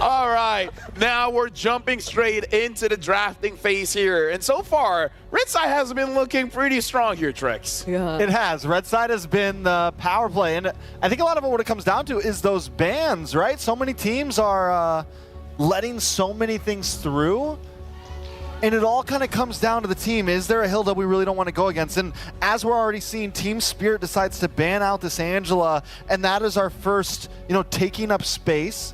All right, now we're jumping straight into the drafting phase here. And so far, Red Side has been looking pretty strong here, Trex. Yeah. It has. Red Side has been the power play. And I think a lot of what it comes down to is those bans, right? So many teams are letting so many things through. And it all kind of comes down to the team. Is there a hill that we really don't want to go against? And as we're already seeing, Team Spirit decides to ban out this Angela, and that is our first, taking up space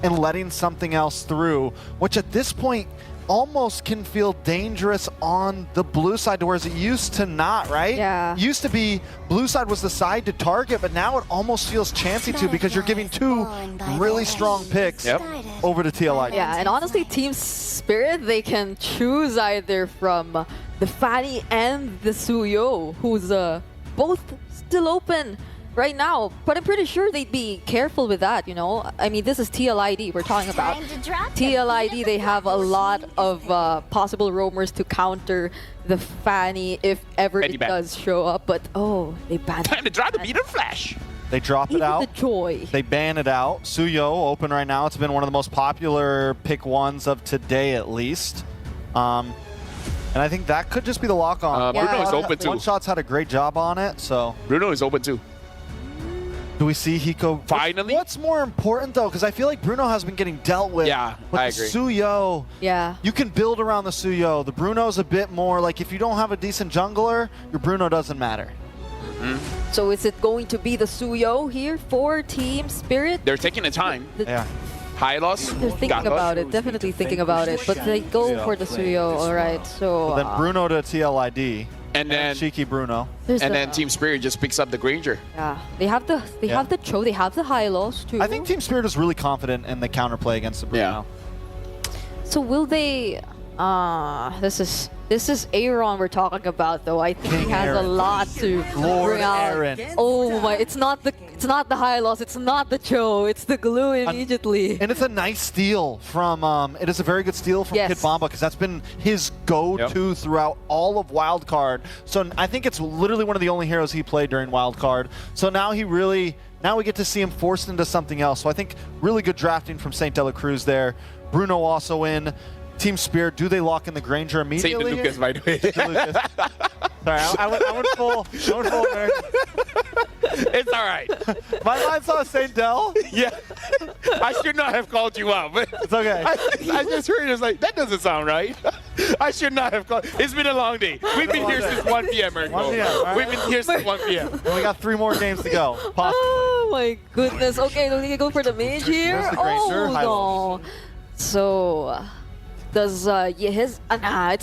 and letting something else through, which at this point almost can feel dangerous on the blue side, whereas it used to not, right? Yeah. Used to be blue side was the side to target, but now it almost feels chancy to because you're giving two really strong picks over to TLID. Yeah, and honestly, Team Spirit, they can choose either from the Fanny and the Suyo, who's both still open right now, but I'm pretty sure they'd be careful with that, I mean, this is TLID we're talking about. TLID, they have a lot of possible roamers to counter the Fanny if ever it does show up, but they banned it. Time to drop the meter flash. They drop it out. The joy. They ban it out. Suyo open right now. It's been one of the most popular pick ones of today, at least. And I think that could just be the lock on. Bruno is open too. One Shot's had a great job on it, so. Bruno is open too. Do we see Hiko? Finally? What's more important, though? Because I feel like Bruno has been getting dealt with. Yeah, but I the agree. Suyo, you can build around the Suyo. The Bruno's a bit more like if you don't have a decent jungler, your Bruno doesn't matter. So is it going to be the Suyo here for Team Spirit? They're taking the time. Yeah. High loss. They're thinking about it, definitely thinking about it, but they go for the Suyo, all right, so... Then Bruno to TLID. And then Cheeky Bruno. And then Team Spirit just picks up the Granger. Yeah, they have the Cho, they have the high loss too. I think Team Spirit is really confident in the counterplay against the Bruno. So will they... This is Aaron we're talking about, though. I think he has a lot to bring out. Aaron. Oh my! It's not the high loss. It's not the Cho. It's the glue immediately. And it's a nice steal from. It is a very good steal from Kid Bomba because that's been his go-to throughout all of Wildcard. So I think it's literally one of the only heroes he played during Wildcard. So now now we get to see him forced into something else. So I think really good drafting from St. Dela Cruz there. Bruno also in. Team Spirit, do they lock in the Granger immediately? St. Lucas, by the way. Sorry, I went full American. It's all right. My mind saw St. Del. Yeah. I should not have called you out. But it's okay. I just heard it was like, that doesn't sound right. I should not have called. It's been a long day. We've been here since 1 p.m. 1 p.m. Right. We've been here since 1 p.m. And we got 3 more games to go. Possibly. Oh my goodness. Okay, do we go for the mage here? The Granger, no. So... Does Yehez...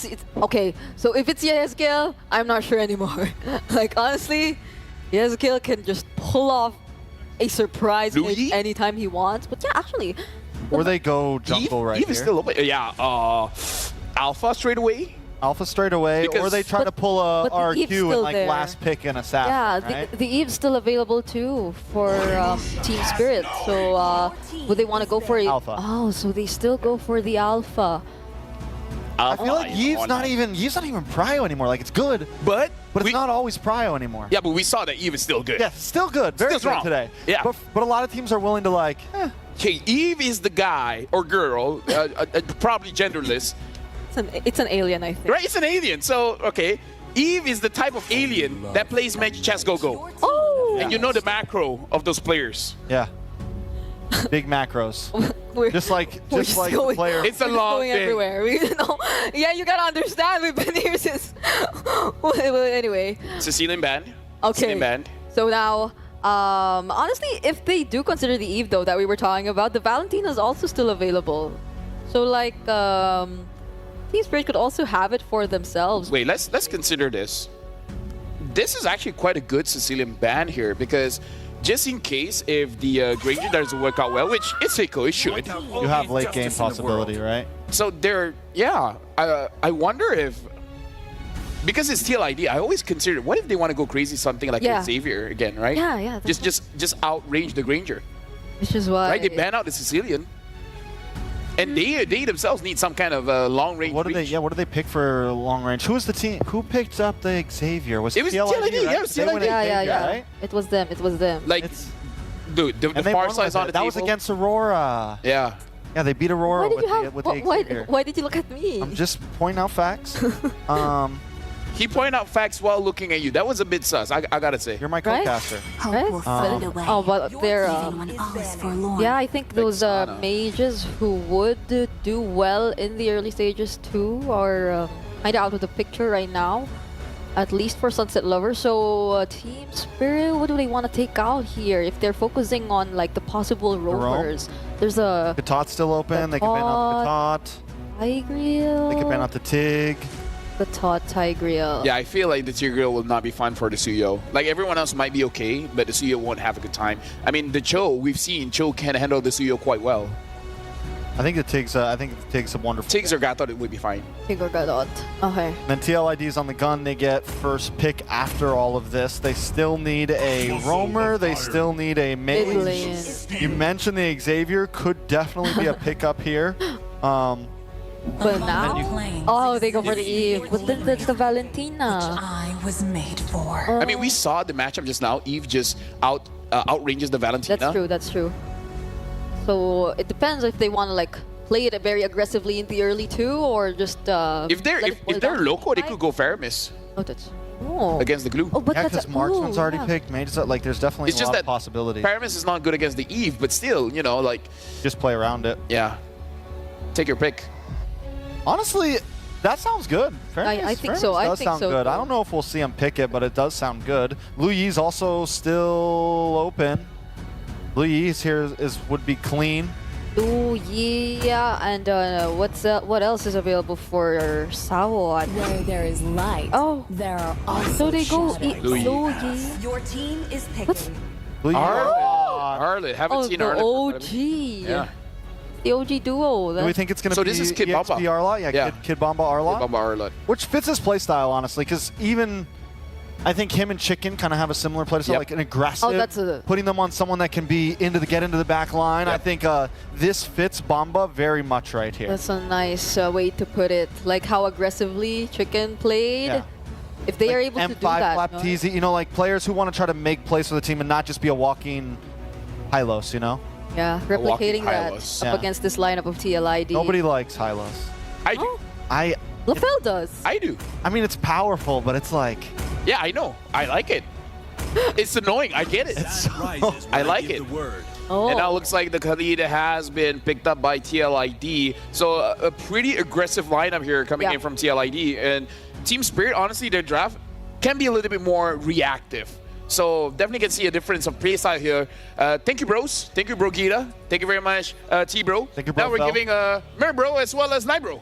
it's okay. So if it's Yehezkiel, I'm not sure anymore. Like honestly, Yehezkiel can just pull off a surprise hit anytime he wants. But yeah, actually, or they go jungle right Eve here. Is still open. Yeah. Alpha straight away. Alpha straight away, or they try to pull a RQ and like last pick and assassin. Yeah, right? the Eve's still available too for Team Spirit. So would they want to go for a Alpha? Oh, so they still go for the Alpha. I feel like Yeve's not even prio anymore. Like it's good, but it's not always prio anymore. Yeah, but we saw that Eve is still good. Yeah, still good. Very still good strong today. Yeah, but a lot of teams are willing to like. Okay, Eve is the guy or girl, probably genderless. It's an alien, I think. Right, it's an alien. So okay, Eve is the type of alien that plays Magic Chess Go-Go. Oh! And you know the macro of those players. Yeah. Big macros. just like the player. It's a long going thing. Everywhere. Yeah, you gotta understand. We've been here since. Well, anyway. Sicilian band. Okay. Sicilian band. So now, honestly, if they do consider the Eve though that we were talking about, the Valentina is also still available. So like, Team Spirit could also have it for themselves. Wait, let's consider this. This is actually quite a good Sicilian band here because. Just in case if the Granger doesn't work out well, which it's Hiko, it should. You have late game possibility, right? So I wonder if, because it's TLID, I always consider, what if they want to go crazy something like Xavier again, right? Yeah. Just outrange the Granger. Which is why. Right, they ban out the Sicilian. And they themselves need some kind of long range. What do they pick for long range? Who was the team? Who picked up the Xavier? Was it was TLID? TLID, right? yeah, it was TLID. Yeah. Right? It was them. Like, dude, the far side's on the that table. was against Aurora. Yeah. Yeah, they beat Aurora Why did you have? with the Xavier. Why did you look at me? I'm just pointing out facts. He pointed out facts while looking at you. That was a bit sus, I gotta say. You're my Right? co-caster. Right? Oh, but they're yeah, I think those Vexana. mages who would do well in the early stages too are kind of out of the picture right now, at least for Sunset Lovers. So Team Spirit, what do they want to take out here? If they're focusing on like the possible roamers, there's a Gatot still open. They can ban out the Gatot. Tigreal. They can ban out the Tig. Gatot, Tigreal. Yeah, I feel like the Tigreal will not be fun for the Suyo. Like, everyone else might be okay, but the Suyo won't have a good time. I mean, the Cho, we've seen Cho can handle the Suyo quite well. I think the Tig's a wonderful. Tigs or Gatot, it would be fine. Tig or Gatot. Okay. Then TLID's on the gun. They get first pick after all of this. They still need a roamer. They still need a Mid mage. lane. You mentioned the Xavier could definitely be a pickup here. But now, oh, they go for the Eve. But then there's the Valentina. I was made for. I mean, we saw the matchup just now. Eve just outranges the Valentina. That's true. That's true. So it depends if they want to like play it very aggressively in the early two, or just If they're let it boil if they're down. loco, they could go Faramis Oh, that's against the glue. Oh, but Yeah, that's because Mark's one's already yeah. picked. Mages, like, there's definitely It's a just lot that of possibilities. Faramis is not good against the Eve, but still, you know, like, Just play around it. yeah. Take your pick. Honestly, that sounds good. I think so. Fairness I does think sound so, good. I too. don't know if we'll see him pick it, but it does sound good. Lu Yi's also still open. Lu Yi's here would be clean. Oh yeah, and what else is available for Sao? Where there is light, Oh, there are also so they go shadows. Louis. Lu Yi. Your team is picking. What's Lu Yi. Arlet. Haven't oh seen the Arlet. OG? Yeah. The OG duo. Do we think it's going to So be this is Kid EXP Bamba. Arla? Yeah, Yeah. Kid Bamba Arla. Bamba Arlet. Which fits his playstyle, honestly, because even I think him and Chicken kind of have a similar playstyle, Yep. like an aggressive, Oh, that's putting them on someone that can be get into the back line. Yep. I think this fits Bamba very much right here. That's a nice way to put it. Like how aggressively Chicken played. Yeah. If they Like are able to M5 do that, flap no? TZ, you know, like players who want to try to make plays for the team and not just be a walking Hylos, you know? Yeah, walking replicating that Hylos. up Yeah. against this lineup of TLID. Nobody likes Hylos. I do. Oh, I LaFell does. I do. mean, it's powerful, but it's like, Yeah, I know. I like it. It's annoying. I get it. I like it. Oh, And now it looks like the TLID has been picked up by TLID. So a pretty aggressive lineup here coming Yeah. in from TLID. And Team Spirit, honestly, their draft can be a little bit more reactive. So definitely can see a difference of play style here. Thank you, bros. Thank you, Bro Gita. Thank you very much, T-Bro. Thank you, Now Bro we're Fel. giving Mer Bro as well as Night Bro.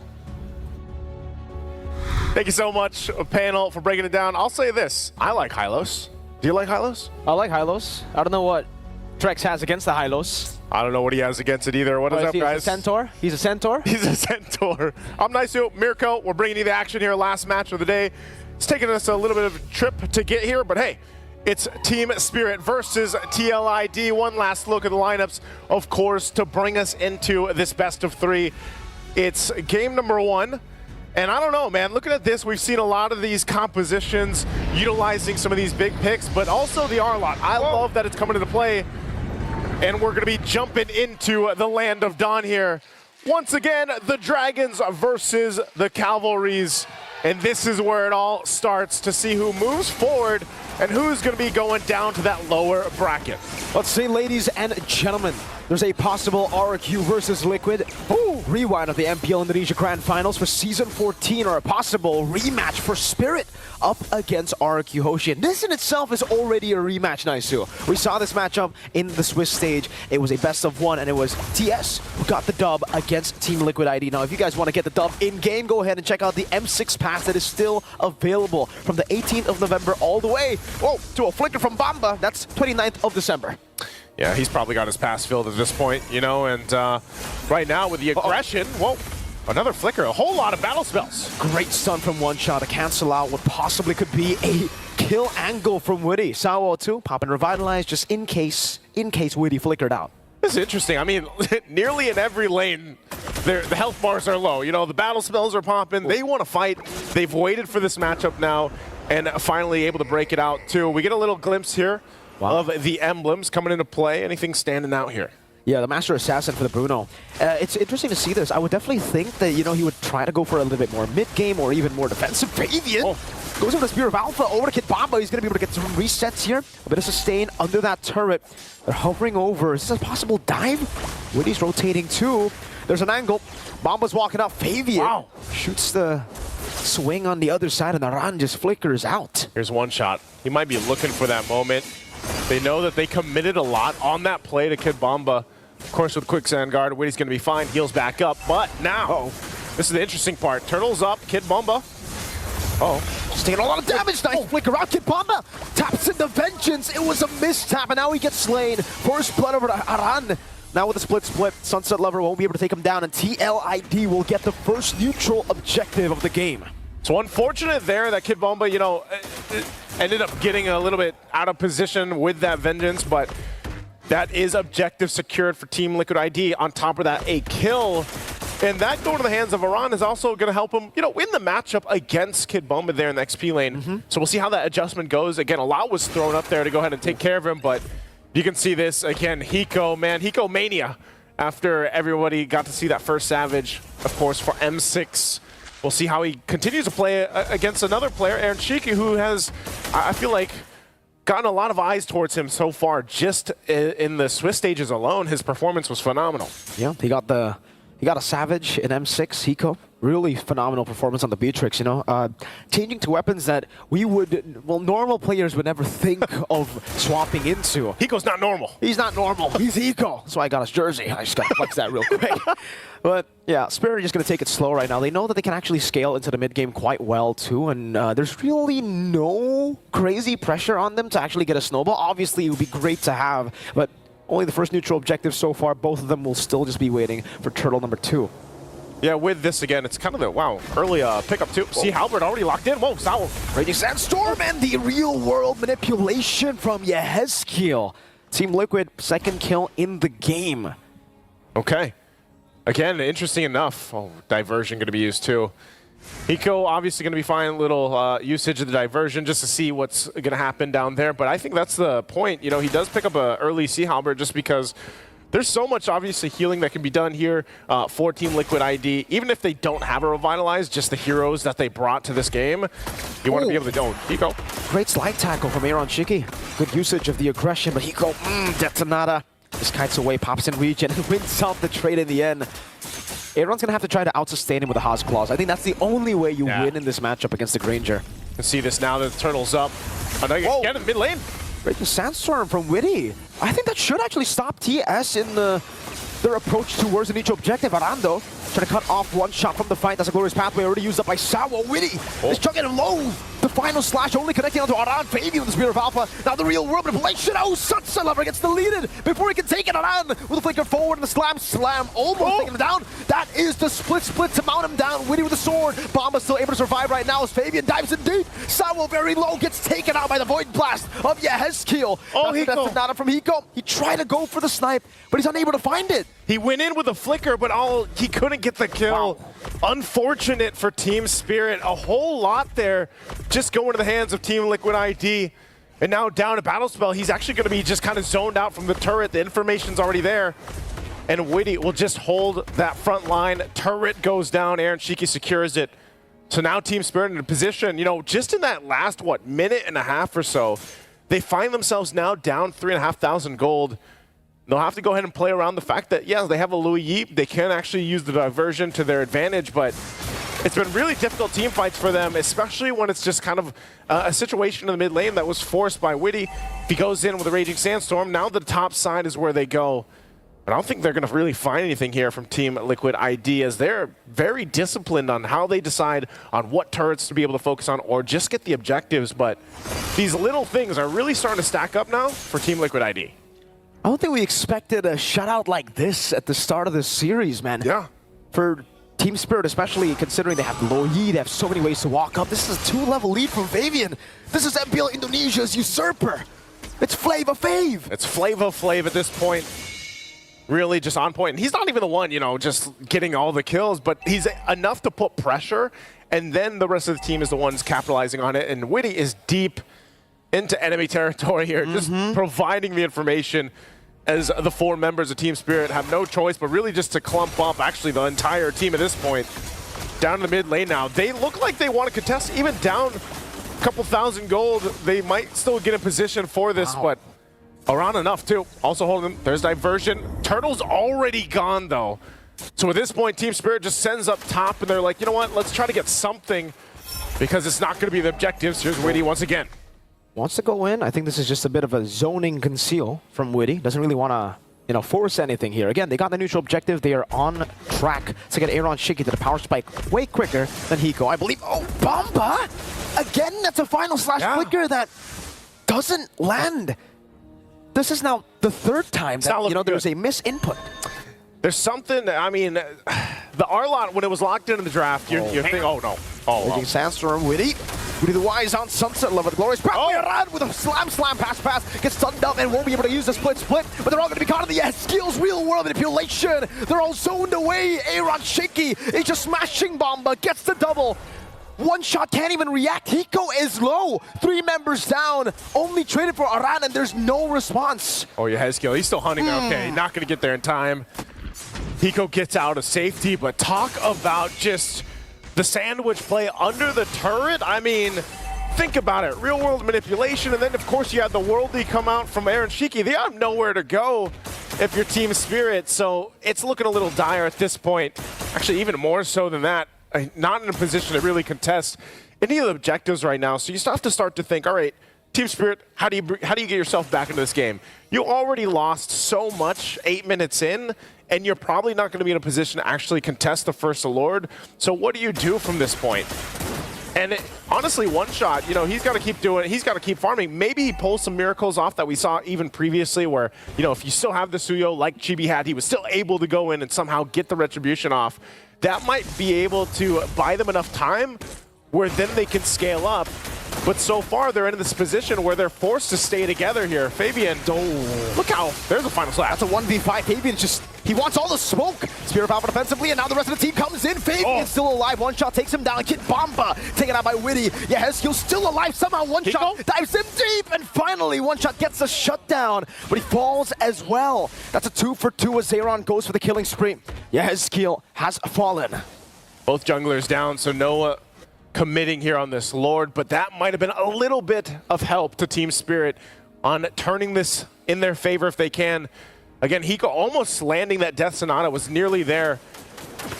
Thank you so much, panel, for breaking it down. I'll say this. I like Hylos. Do you like Hylos? I like Hylos. I don't know what Trex has against the Hylos. I don't know what he has against it either. What is Oh, up, he's guys? a Centaur. He's a Centaur. He's a Centaur. I'm Nicio, Mirko. We're bringing you the action here. Last match of the day. It's taken us a little bit of a trip to get here, but hey, it's Team Spirit versus TLID. One last look at the lineups, of course, to bring us into this best of three. It's game number one. And I don't know, man, looking at this, we've seen a lot of these compositions utilizing some of these big picks, but also the R-Lot. I love that it's coming into play. And we're going to be jumping into the land of Dawn here. Once again, the Dragons versus the Cavalries. And this is where it all starts to see who moves forward and who's going to be going down to that lower bracket. Let's see, ladies and gentlemen, there's a possible RQ versus Liquid rewind of the MPL Indonesia Grand Finals for Season 14, or a possible rematch for Spirit up against RQ Hoshi. And this in itself is already a rematch, Naisu. We saw this matchup in the Swiss stage. It was a best of one, and it was TS who got the dub against Team Liquid ID. Now, if you guys want to get the dub in-game, go ahead and check out the M6 pass that is still available from the 18th of November all the way to a flicker from Bamba. That's 29th of December. Yeah, he's probably got his pass filled at this point, you know, and right now with the aggression, whoa, another flicker, a whole lot of battle spells. Great stun from one shot to cancel out what possibly could be a kill angle from Witty. Sawo too, pop and revitalize just in case Witty flickered out. This is interesting. I mean, nearly in every lane, the health bars are low. You know, the battle spells are popping. They want to fight. They've waited for this matchup now and finally able to break it out too. We get a little glimpse here of the emblems coming into play. Anything standing out here? Yeah, the Master Assassin for the Bruno. It's interesting to see this. I would definitely think that, you know, he would try to go for a little bit more mid-game or even more defensive. Fabian goes with the Spear of Alpha over to Kid Bomba. He's going to be able to get some resets here. A bit of sustain under that turret. They're hovering over. Is this a possible dive? Witty's rotating too. There's an angle. Bomba's walking up. Fabian shoots the swing on the other side, and the Aran just flickers out. Here's one shot. He might be looking for that moment. They know that they committed a lot on that play to Kid Bomba. Of course, with Quicksand Guard, Witty's going to be fine. Heals back up. But now, this is the interesting part. Turtle's up. Kid Bomba. Just taking a lot of damage. Nice flicker out. Kid Bomba taps into Vengeance. It was a mistap, and now he gets slain. First blood over to Aran. Now with a split, Sunset Lover won't be able to take him down, and TLID will get the first neutral objective of the game. So unfortunate there that Kid Bomba, you know, ended up getting a little bit out of position with that Vengeance, but that is objective secured for Team Liquid ID. On top of that, a kill. And that going to the hands of Aran is also going to help him, you know, win the matchup against Kid Bomba there in the XP lane. So we'll see how that adjustment goes. Again, a lot was thrown up there to go ahead and take care of him, but you can see this again. Hiko, man, Hiko mania after everybody got to see that first Savage, of course, for M6. We'll see how he continues to play against another player, Aaron Shiki, who has, I feel like, gotten a lot of eyes towards him so far. Just in the Swiss stages alone, his performance was phenomenal. Yeah, he got a Savage in M6, Hiko. Really phenomenal performance on the Beatrix, you know. Changing to weapons that we would, well, normal players would never think of swapping into. Hiko's not normal. He's not normal. He's Hiko. That's why I got his jersey. I just got to flex that real quick. But yeah, Spirit are just going to take it slow right now. They know that they can actually scale into the mid game quite well too, and there's really no crazy pressure on them to actually get a snowball. Obviously, it would be great to have, but only the first neutral objective so far. Both of them will still just be waiting for turtle number 2. Yeah, with this again, it's kind of the, early pickup too. See Halbert already locked in. Whoa, Sour. Raging Sandstorm and the real world manipulation from Yehezkiel. Team Liquid, second kill in the game. Okay. Again, interesting enough. Diversion going to be used too. Hiko obviously going to be fine. Little usage of the diversion just to see what's going to happen down there. But I think that's the point. You know, he does pick up an early Sea Halbert just because there's so much, obviously, healing that can be done here for Team Liquid ID. Even if they don't have a Revitalize, just the heroes that they brought to this game, you want to be able to go. Hiko. Great slide tackle from Aaron Shiki. Good usage of the aggression, but Hiko, Detonata. Just kites away, pops in regen, and wins out the trade in the end. Aaron's going to have to try to out-sustain him with a Haas Claws. I think that's the only way you win in this matchup against the Granger. You can see this now that the Turtle's up. Again in mid lane. Raging Sandstorm from Witty. I think that should actually stop TS in their approach towards the neutral objective. Arando trying to cut off one shot from the fight. That's a glorious pathway already used up by Sawa. Witty is chugging him low. The final slash only connecting onto Aran. Fabian with the Spear of Alpha. Now the real world manipulation. Oh, Sunset Lover gets deleted before he can take it. Aran with a flicker forward and the slam. Almost taking him down. That is the split to mount him down. Witty with the sword. Bomba still able to survive right now as Fabian dives in deep. Sawa very low. Gets taken out by the Void Blast of Yehezkiel. Hiko. That's from Hiko. He tried to go for the snipe, but he's unable to find it. He went in with a flicker, but he couldn't get the kill. Unfortunate for Team Spirit. A whole lot there just going to the hands of Team Liquid ID. And now down to Battle Spell, he's actually going to be just kind of zoned out from the turret. The information's already there. And Witty will just hold that front line. Turret goes down. Aaron Shiki secures it. So now Team Spirit in a position, you know, just in that last, minute and a half or so, they find themselves now down 3,500 gold. They'll have to go ahead and play around the fact that, yeah, they have a Louis Yeep. They can actually use the diversion to their advantage, but it's been really difficult team fights for them, especially when it's just kind of a situation in the mid lane that was forced by Witty. If he goes in with a Raging Sandstorm, now the top side is where they go. But I don't think they're going to really find anything here from Team Liquid ID, as they're very disciplined on how they decide on what turrets to be able to focus on or just get the objectives. But these little things are really starting to stack up now for Team Liquid ID. I don't think we expected a shutout like this at the start of this series, man. Yeah. For Team Spirit, especially considering they have low Yi, they have so many ways to walk up. This is a 2-level lead from Fabian. This is MPL Indonesia's usurper. It's Flava Fave. It's Flava Flav at this point. Really just on point. And he's not even the one, you know, just getting all the kills, but he's enough to put pressure, and then the rest of the team is the ones capitalizing on it. And Witty is deep into enemy territory here, just providing the information. as the 4 members of Team Spirit have no choice but really just to clump up, actually, the entire team at this point. Down in the mid lane now. They look like they want to contest, even down a couple thousand gold. They might still get in position for this, but around enough too. Also holding them. There's diversion. Turtle's already gone though. So at this point, Team Spirit just sends up top and they're like, you know what, let's try to get something because it's not going to be the objectives. Here's Witty once again. Wants to go in. I think this is just a bit of a zoning conceal from Witty. Doesn't really want to, force anything here. Again, they got the neutral objective. They are on track to get Aaron Shiki to the power spike way quicker than Hiko, I believe. Oh, Bomba! Again, that's a final slash flicker that doesn't land. This is now the 3rd time that, there was a misinput. There's something, I mean, the R-Lot, when it was locked into the draft, you're thinking, oh no. Raging Sandstorm, Witty the Wise on Sunset Level. The Glorious around with a slam pass, gets stunned up and won't be able to use the split, but they're all going to be caught in the skills real world manipulation. They're all zoned away. Aaron Shaky is just smashing Bomba, gets the double. One shot can't even react. Hiko is low. 3 members down. Only traded for Aran and there's no response. Oh yeah, Hezkiel, he's still hunting. Okay, not going to get there in time. Hiko gets out of safety, but talk about just the sandwich play under the turret. I mean, think about it. Real world manipulation, and then of course you had the worldly come out from Aaron Shiki. They have nowhere to go if you're Team Spirit, so it's looking a little dire at this point. Actually, even more so than that. Not in a position to really contest any of the objectives right now, so you still have to start to think, all right, Team Spirit, how do you get yourself back into this game? You already lost so much 8 minutes in, and you're probably not going to be in a position to actually contest the first Lord. So what do you do from this point? And honestly, One Shot, he's got to keep doing it. He's got to keep farming. Maybe he pulls some miracles off that we saw even previously where, if you still have the Suyo like Chibi had, he was still able to go in and somehow get the retribution off. That might be able to buy them enough time where then they can scale up. But so far, they're in this position where they're forced to stay together here. Fabian, look how, there's a final slash. That's a 1v5. Fabian he wants all the smoke. Spear power defensively, and now the rest of the team comes in. Fabian's still alive. One Shot takes him down. Kid Bomba taken out by Witty. Yeah, Hezkiel's still alive. Somehow One Shot dives him deep, and finally One Shot gets a shutdown, but he falls as well. That's a 2 for 2 as Zeron goes for the killing spree. Yeah, Hezkiel has fallen. Both junglers down, so no committing here on this Lord, but that might have been a little bit of help to Team Spirit on turning this in their favor if they can. Again, Hiko almost landing that Death Sonata, was nearly there,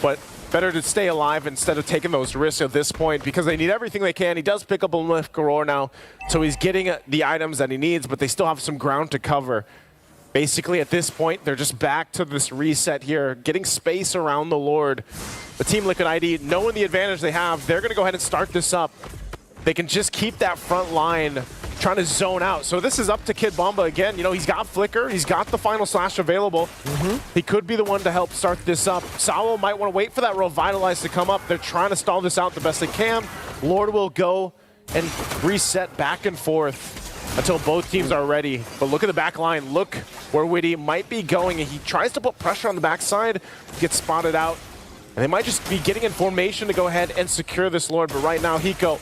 but better to stay alive instead of taking those risks at this point because they need everything they can. He does pick up a Myth Garor now, so he's getting the items that he needs, but they still have some ground to cover. Basically, at this point, they're just back to this reset here, getting space around the Lord. The Team Liquid ID, knowing the advantage they have, they're going to go ahead and start this up. They can just keep that front line trying to zone out. So this is up to Kid Bomba again. He's got Flicker. He's got the final slash available. He could be the one to help start this up. Sawo might want to wait for that Revitalize to come up. They're trying to stall this out the best they can. Lord will go and reset back and forth until both teams are ready. But look at the back line. Look where Witty might be going. He tries to put pressure on the backside, gets spotted out. And they might just be getting in formation to go ahead and secure this Lord. But right now, Hiko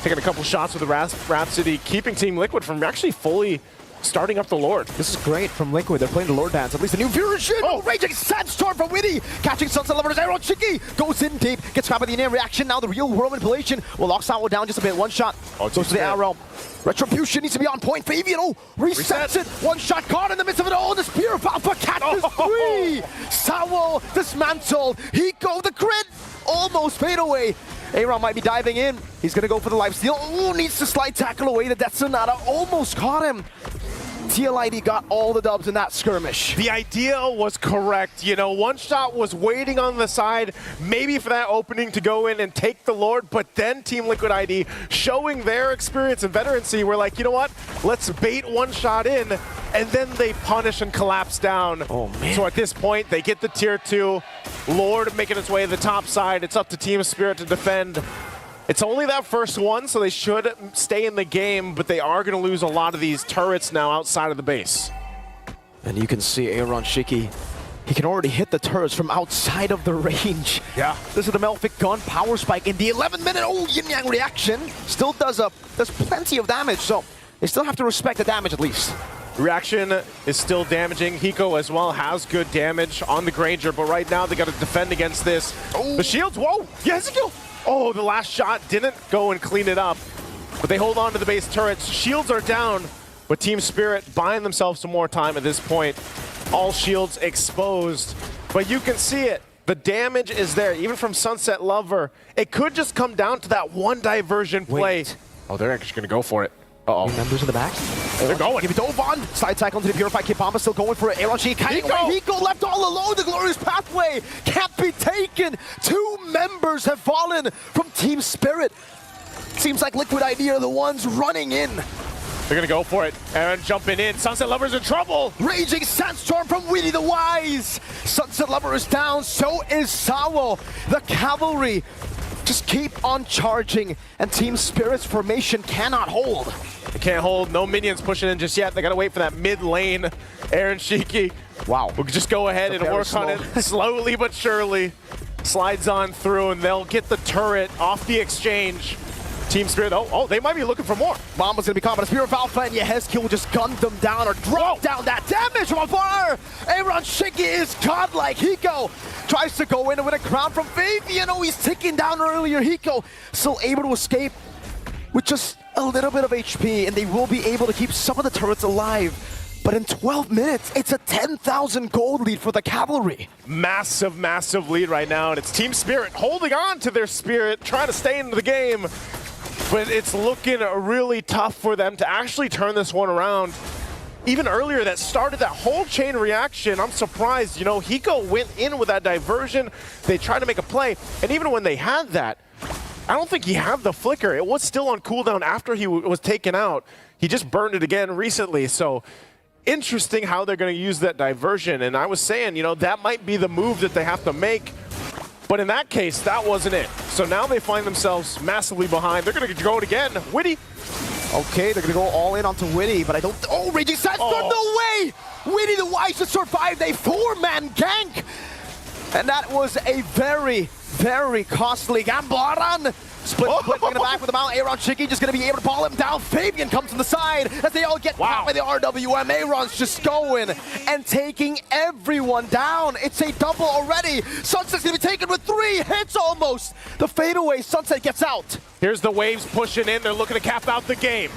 taking a couple shots with the Rhapsody, keeping Team Liquid from actually fully starting up the Lord. This is great from Liquid. They're playing the Lord dance. At least a new version. Oh, Raging Sandstorm from Witty. Catching Sunset Lovers. Aaron Shiki goes in deep. Gets caught by the in-air reaction. Now the real world manipulation will lock Sawo down just a bit. One shot. Goes to the arrow. Retribution needs to be on point. Fabian, resets it. One shot caught in the midst of it all. The Spear of Alpha catches free. Sawo dismantled. Hiko, the crit almost fade away. Aaron might be diving in. He's going to go for the lifesteal. Needs to slide tackle away. The Death Sonata almost caught him. TLID got all the dubs in that skirmish. The idea was correct. One Shot was waiting on the side, maybe for that opening to go in and take the Lord, but then Team Liquid ID showing their experience and veterancy, we're like, you know what? Let's bait One Shot in, and then they punish and collapse down. Oh, man. So at this point, they get the tier 2. Lord making its way to the top side. It's up to Team Spirit to defend. It's only that first one, so they should stay in the game, but they are going to lose a lot of these turrets now outside of the base. And you can see Aaron Shiki. He can already hit the turrets from outside of the range. Yeah. This is the Melfic gun power spike in the 11-minute yin-yang reaction. Still does plenty of damage, so they still have to respect the damage at least. Reaction is still damaging. Hiko as well has good damage on the Granger, but right now they got to defend against this. The shields, whoa, yes, oh, the last shot didn't go and clean it up, but they hold on to the base turrets. Shields are down, but Team Spirit buying themselves some more time at this point. All shields exposed, but you can see it. The damage is there, even from Sunset Lover. It could just come down to that one diversion play. Wait. Oh, they're actually going to go for it. Uh-oh. Members in the back. They're going. Give it to Ovan. Side tackle into the Purified Kipamba, still going for it. Aaron Hiko left all alone. The glorious pathway can't be taken. 2 members have fallen from Team Spirit. Seems like Liquid ID are the ones running in. They're going to go for it. Aaron jumping in. Sunset Lover's in trouble. Raging Sandstorm from Witty the Wise. Sunset Lover is down, so is Sawo. The Cavalry just keep on charging, and Team Spirit's formation cannot hold. They can't hold. No minions pushing in just yet. They got to wait for that mid lane. Aaron Shiki. Wow. We'll just go ahead and work on it slowly but surely. Slides on through, and they'll get the turret off the exchange. Team Spirit, oh, they might be looking for more. Mama's gonna be caught, but a Spirit of Alpha and Yehezki will just gun them down or drop down that damage from afar. Aaron Shiki is godlike. Hiko tries to go in and win a crown from Fabian. Oh, he's ticking down earlier. Hiko still able to escape with just a little bit of HP, and they will be able to keep some of the turrets alive. But in 12 minutes, it's a 10,000 gold lead for the Cavalry. Massive, massive lead right now, and it's Team Spirit holding on to their spirit, trying to stay in the game. But it's looking really tough for them to actually turn this one around. Even earlier, that started that whole chain reaction. I'm surprised, you know, Hiko went in with that diversion. They tried to make a play, and even when they had that, I don't think he had the flicker. It was still on cooldown after he was taken out. He just burned it again recently, so interesting how they're going to use that diversion. And I was saying, you know, that might be the move that they have to make. But in that case, that wasn't it. So now they find themselves massively behind. They're going to go it again. Witty. Okay, they're going to go all in onto Witty, but I don't... Oh, Raging Sandstorm, no way! Witty the Wise to survive a 4-man gank! And that was a very, very costly Gambaran. Split in the back with the Mount. Aaron Shiki just going to be able to ball him down. Fabian comes from the side as they all get caught by the RWM. Aaron's just going and taking everyone down. It's a double already. Sunset's going to be taken with 3 hits almost. The fadeaway, Sunset gets out. Here's the waves pushing in. They're looking to cap out the game.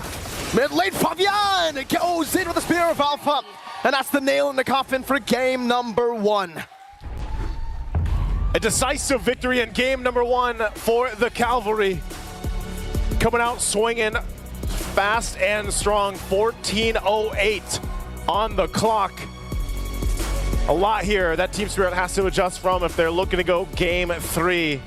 Mid lane, Fabian goes in with the Spear of Alpha. And that's the nail in the coffin for game number 1. A decisive victory in game number 1 for the Cavalry. Coming out swinging fast and strong. 14:08 on the clock. A lot here that Team Spirit has to adjust from if they're looking to go game 3.